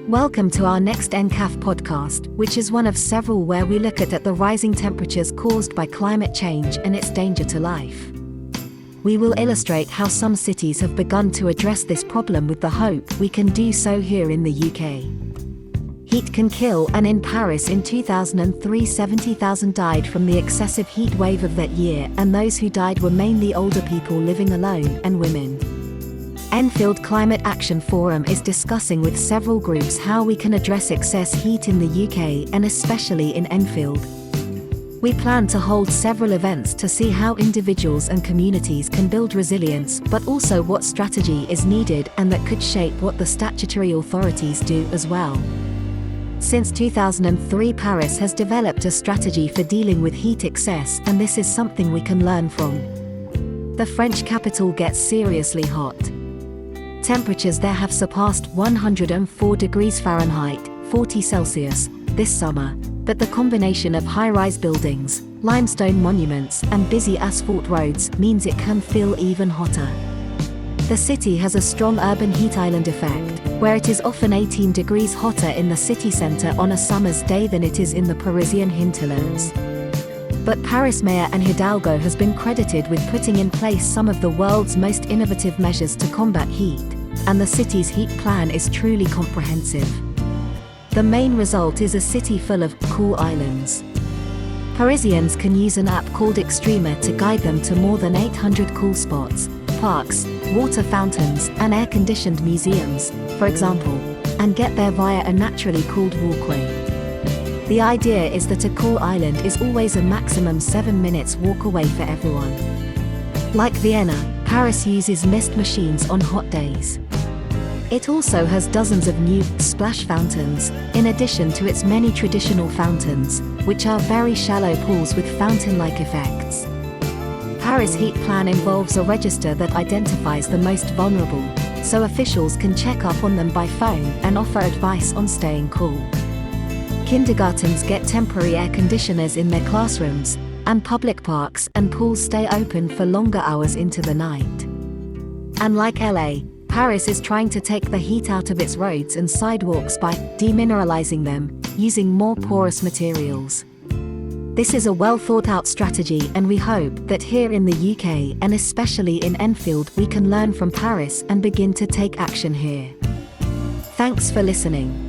Welcome to our next NCAF podcast, which is one of several where we look at the rising temperatures caused by climate change and its danger to life. We will illustrate how some cities have begun to address this problem with the hope we can do so here in the UK. Heat can kill, and in Paris in 2003 70,000 died from the excessive heat wave of that year, and those who died were mainly older people living alone and women. Enfield Climate Action Forum is discussing with several groups how we can address excess heat in the UK and especially in Enfield. We plan to hold several events to see how individuals and communities can build resilience, but also what strategy is needed and that could shape what the statutory authorities do as well. Since 2003, Paris has developed a strategy for dealing with heat excess, and this is something we can learn from. The French capital gets seriously hot. Temperatures there have surpassed 104 degrees Fahrenheit, 40 Celsius, this summer, but the combination of high-rise buildings, limestone monuments, and busy asphalt roads means it can feel even hotter. The city has a strong urban heat island effect, where it is often 18 degrees hotter in the city centre on a summer's day than it is in the Parisian hinterlands. But Paris Mayor Anne Hidalgo has been credited with putting in place some of the world's most innovative measures to combat heat, and the city's heat plan is truly comprehensive. The main result is a city full of cool islands. Parisians can use an app called Extremer to guide them to more than 800 cool spots, parks, water fountains, and air-conditioned museums, for example, and get there via a naturally cooled walkway. The idea is that a cool island is always a maximum 7 minutes walk away for everyone. Like Vienna, Paris uses mist machines on hot days. It also has dozens of new splash fountains, in addition to its many traditional fountains, which are very shallow pools with fountain-like effects. Paris Heat Plan involves a register that identifies the most vulnerable, so officials can check up on them by phone and offer advice on staying cool. Kindergartens get temporary air conditioners in their classrooms, and public parks and pools stay open for longer hours into the night. And like LA, Paris is trying to take the heat out of its roads and sidewalks by demineralizing them, using more porous materials. This is a well-thought-out strategy, and we hope that here in the UK and especially in Enfield we can learn from Paris and begin to take action here. Thanks for listening.